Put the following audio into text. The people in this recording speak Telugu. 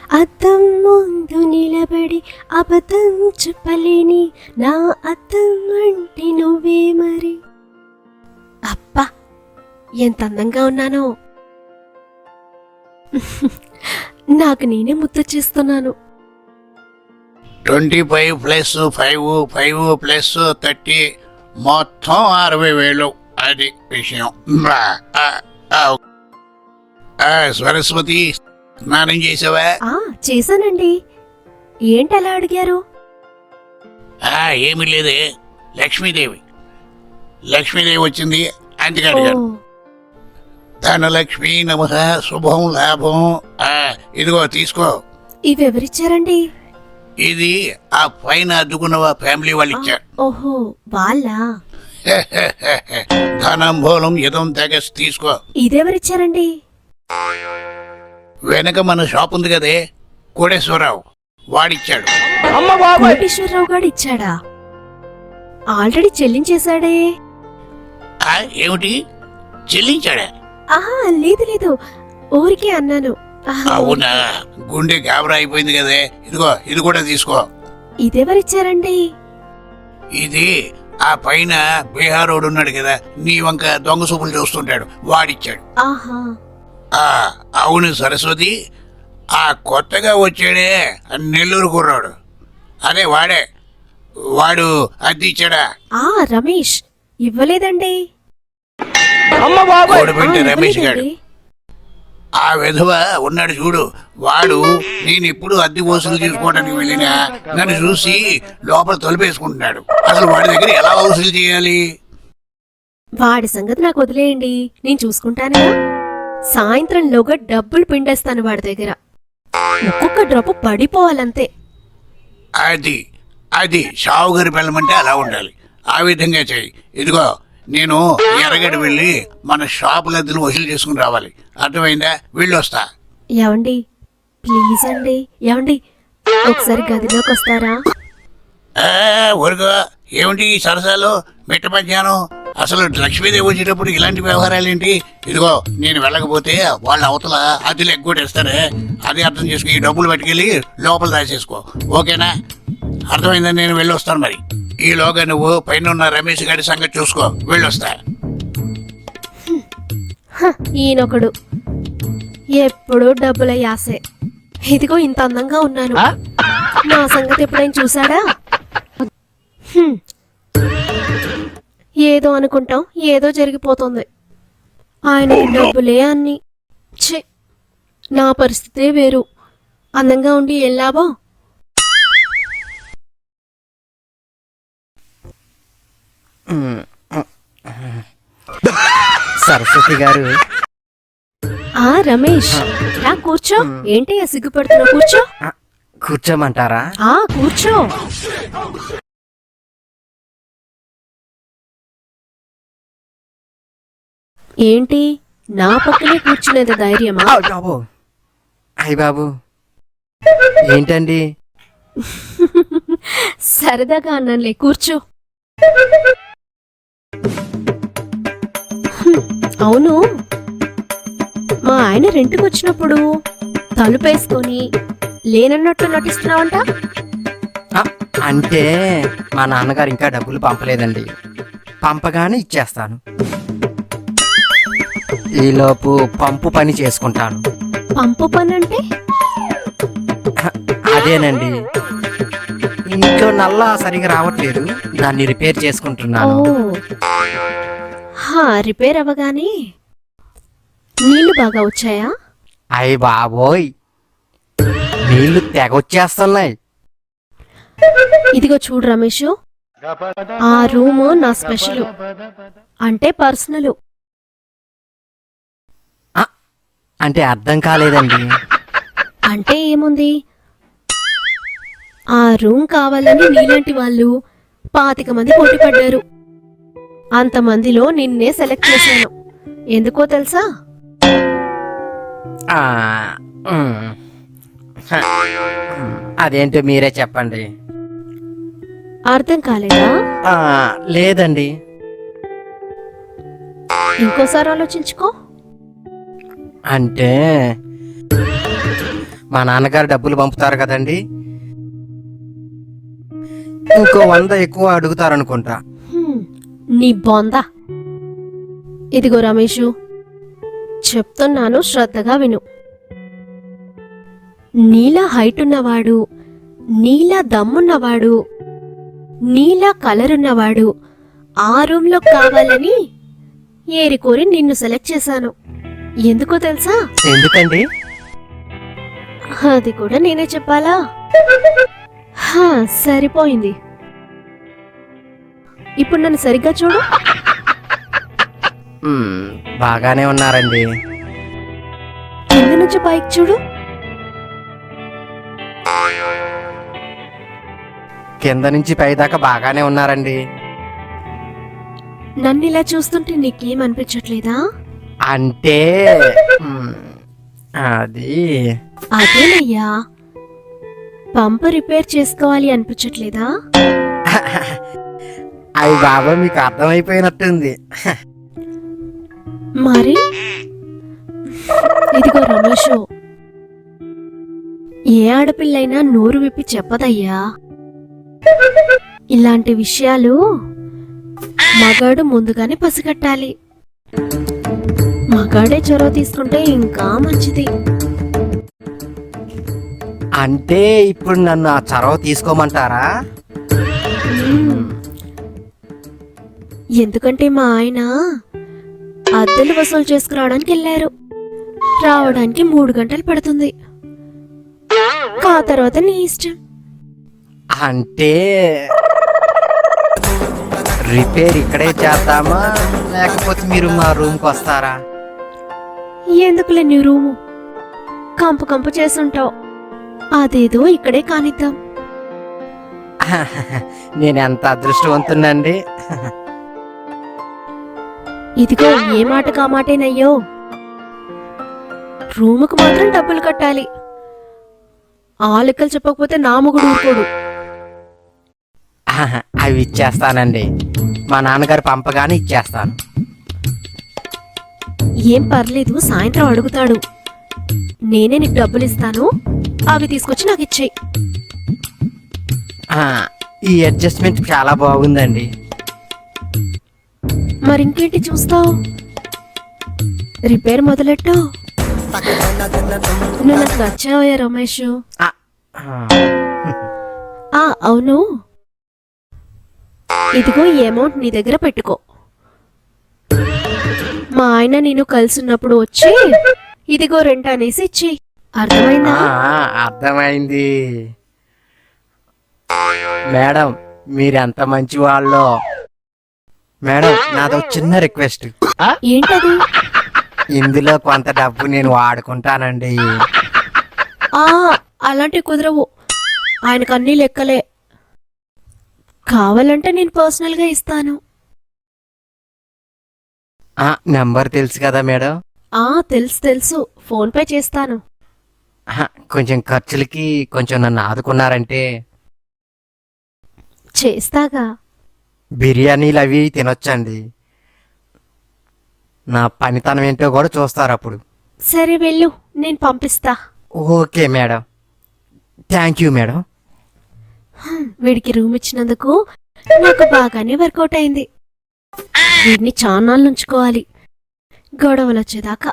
అద్దం ముందు నిలబడి అబద్ధం చెప్పలేని నా అద్దం అంటే నువ్వే మరి. అబ్బా ఎంత అందంగా ఉన్నానో. నాకు నేనే ముద్ద చేస్తున్నాను. 25 ప్లస్ 5 5 ప్లస్ 30 మొత్తం 60,000. అది విషయం. సరస్వతి, స్నానం చేసావా? చేశానండి. ఏంటలా అడిగారు? ఏమీ లేదే, లక్ష్మీదేవి వచ్చింది అందుకే అడిగాను. ధనలక్ష్మి నమః, శుభం లాభం. ఇదిగో తీసుకో. ఇవెవరిచ్చారండి? ఇది ఆ పైన అద్దుకున్న ఫ్యామిలీ వాళ్ళు ఇచ్చారు. ఓహో, వాళ్ళా? ధనం బోలం ఇదం తెగస్ తీసుకో. ఇదెవరిచ్చారండి? వెనక మన షాప్ ఉంది కదే, కోటేశ్వరరావు వాడిచ్చాడు. కోటేశ్వరరావు గారు ఇచ్చాడా? ఆల్రెడీ చెల్లించేశాడే. ఏమిటి చెల్లించాడా? లేదు ఊరికే అన్నాను. అవునా, గుండె గాబరా అయిపోయింది కదే. ఇదిగో ఇది కూడా తీసుకో. ఇదెవరిచ్చారండి? ఇది ఆ పైన బీహారోడు ఉన్నాడు కదా, నీ వంక దొంగ సూపులు చూస్తుంటాడు, వాడిచ్చాడు. అవును సరస్వతి, ఆ కొత్తగా వచ్చాడే నెల్లూరు కుర్రాడు, అదే వాడు అద్దె ఇచ్చాడా? రమేష్ ఇవ్వలేదండి. కోడిపెట్టి రమేష్ గాడు, ఆ విధవ ఉన్నాడు చూడు, వాడు నేను ఇప్పుడు అద్దె వసూలు తీసుకోవడానికి వెళ్ళినా నన్ను చూసి లోపల తలుపేసుకుంటున్నాడు. అసలు వాడి దగ్గర ఎలా వసూలు చేయాలి? వాడి సంగతి నాకు వదిలేయండి, నేను చూసుకుంటాను. సాయంత్రంలోగా డబ్బులు పిండేస్తాను వాడి దగ్గర. ఒక్కొక్క డ్రాప్ పడిపోవాలంతే. అది షావుగారి పిల్లమంటే అలా ఉండాలి, ఆ విధంగా చెయ్యి. ఇదిగో నేను ఎర్రగడ్డ వెళ్ళి మన షాపు లద్దెలు వసూలు చేసుకుని రావాలి, అర్థమైందా? వెళ్ళొస్తా. ఏమండి ప్లీజ్ అండి, ఏమండి ఒకసారి గదిలోకి వస్తారా? ఊరుగా ఏమిటి సరసాలు మిట్ట మధ్యాహ్నం? అసలు లక్ష్మీదేవి వచ్చేటప్పుడు ఇలాంటి వ్యవహారాలు ఏంటి? ఇదిగో నేను వెళ్ళకపోతే వాళ్ళ అవతల అద్దెలు ఎగ్గొట్టేస్తారే, అది అర్థం చేసుకుని ఈ డబ్బులు పట్టుకెళ్ళి లోపల దాచేసుకో, ఓకేనా? అర్థమైందా? నేను వెళ్ళొస్తాను. మరి ఈలోగా నువ్వు పైన ఉన్న రమేష్ గారి సంగతి చూసుకో, వెళ్ళొస్తా. ఈయనొకడు ఎప్పుడు డబ్బుల యాసే. ఇదిగో ఇంత అందంగా ఉన్నాను, నా సంగతి ఎప్పుడైనా చూసాడా? ఏదో అనుకుంటాం, ఏదో జరిగిపోతుంది. ఆయన డబ్బులే అన్ని. ఛే, నా పరిస్థితే వేరు. అందంగా ఉండి ఏం లాభం? సరస్వతి గారు. రమేష్ రా కూర్చో. ఏంటి సిగ్గుపడుతున్నావు? కూర్చో. కూర్చోమంటారా? కూర్చో. ఏంటి నా పక్కనే కూర్చునేది ధైర్యమా? బాబు, అయ్య బాబు, ఏంటండి? సరదాగా అన్నానులే, కూర్చో. అవును, మా ఆయన రెంట్కి వచ్చినప్పుడు తలుపేసుకొని లేనన్నట్టు నటిస్తున్నావంట. అంటే మా నాన్నగారు ఇంకా డబ్బులు పంపలేదండి, పంపగానే ఇచ్చేస్తాను. ఈలోపు పంపు పని చేసుకుంటాను. పంపు పని అంటే? అదేనండి, ఇంట్లో నల్ల సరిగా రావట్లేదు, దాన్ని రిపేర్ చేసుకుంటున్నాను. రిపేర్ అవ్వగానే నీళ్లు బాగా వచ్చాయా? అయ్య బాబోయ్, నీళ్లు తెగొచ్చేస్తున్నాయి. ఇదిగో చూడు రమేష్, ఆ రూమ్ నా స్పెషల్, అంటే పర్సనల్. అంటే అర్థం కాలేదండి. అంటే ఏముంది, ఆ రూమ్ కావాలని నీలాంటి వాళ్ళు 25 మంది పోటీ పడ్డారు. అంతమందిలో నిన్నే సెలెక్ట్ చేశాను. ఎందుకో తెలుసా? అదేంటో మీరే చెప్పండి. అర్థం కాలేదా? లేదండి. ఇంకోసారి ఆలోచించుకో. అంటే మా నాన్నగారు డబ్బులు పంపుతారు కదండి, ఇంకో 100 ఎక్కువ అడుగుతారనుకుంటా. నీ బొంద. ఇదిగో రమేషు, చెప్తున్నాను శ్రద్ధగా విను. నీలా హైట్ ఉన్నవాడు, నీలా దమ్మున్నవాడు, నీలా కలర్ ఉన్నవాడు ఆ రూమ్లో కావాలని ఏరికోరి నిన్ను సెలెక్ట్ చేశాను. ఎందుకో తెలుసా? ఎందుకండి? అది కూడా నేనే చెప్పాలా? సరిపోయింది. ఇప్పుడు నన్ను సరిగ్గా చూడు. బాగానే ఉన్నారండి. కింద నుంచి పైకి చూడు. కింద నుంచి పై దాకా బాగానే ఉన్నారండి. నన్ను ఇలా చూస్తుంటే నీకేం అనిపించట్లేదా? అంటే అది అదేనయ్యా, పంపు రిపేర్ చేసుకోవాలి అనిపించట్లేదా? అవి బాబా మీకు అర్థమైపోయినట్టుంది. మరి ఇదిగో రమేష్, ఏ ఆడపిల్లైనా నోరు విప్పి చెప్పదయ్యా. ఇలాంటి విషయాలు మగాడు ముందుగానే పసిగట్టాలి. మగాడే చొరవ తీసుకుంటే ఇంకా మంచిది. అంటే ఇప్పుడు నన్ను ఆ చొరవ తీసుకోమంటారా? ఎందుకంటే మా ఆయన అద్దెలు వసూలు చేసుకురావడానికి వెళ్ళారు. రావడానికి 3 గంటలు పడుతుంది. ఆ తర్వాత నీ ఇష్టం. అంటే రిపేర్ ఇక్కడే చేద్దామా, లేకపోతే మీరు మా రూమ్కి వస్తారా? ఎందుకులే నీ రూము, కంపు కంపు చేసుంటావు. అదేదో ఇక్కడే కానిద్దాం. నేను ఎంత అదృష్టవంతునండి. ఇదిగో ఏ మాట కామాటేనయ్యో, రూముకు మాత్రం డబ్బులు కట్టాలి. ఆ లెక్కలు చెప్పకపోతే నా మొగుడు ఊరుకోడు. అవి ఇచ్చేస్తానండి, మా నాన్నగారు పంపగానే ఇచ్చేస్తాను. ఏం పర్లేదు, సాయంత్రం అడుగుతాడు. నేనే నీకు డబ్బులు ఇస్తాను, అవి తీసుకొచ్చి నాకు ఇచ్చేయి. ఈ అడ్జస్ట్మెంట్ చాలా బాగుందండి. మరింకేంటి చూస్తావు? రిపేర్ మొదలెట్టు. నువ్వు నాకు నచ్చావయ్యా రమేష్. అవును, ఇదిగో ఈ అమౌంట్ నీ దగ్గర పెట్టుకో. మా ఆయన నేను కలిసినప్పుడు వచ్చి ఇదిగో రెంట్ అనేసి ఇచ్చి. అర్థమైందా? అర్థమైంది మేడం, మీరెంత మంచి వాళ్ళో. మేడం, నాదో చిన్న రిక్వెస్ట్. ఏంటది? ఇందులో కొంత డబ్బు నేను వాడుకుంటానండి. అలాంటివి కుదరవు, ఆయనకు అన్ని లెక్కలే. కావాలంటే నేను పర్సనల్ గా ఇస్తాను. నెంబర్ తెలుసు కదా మేడం? తెలుసు తెలుసు, ఫోన్ పే చేస్తాను. కొంచెం ఖర్చులకి కొంచెం నన్ను ఆదుకున్నారంటే. చేస్తాగా. బిర్యానీలు అవి తినొచ్చండి. నా పనితనం ఏంటో కూడా చూస్తారు అప్పుడు. సరే వెళ్ళు, నేను పంపిస్తా. Okay madam, thank you madam. వీడికి రూమ్ ఇచ్చినందుకు నాకు బాగానే వర్కౌట్ అయింది. వీడిని చాన్నాళ్ళు ఉంచుకోవాలి, గొడవలు వచ్చేదాకా.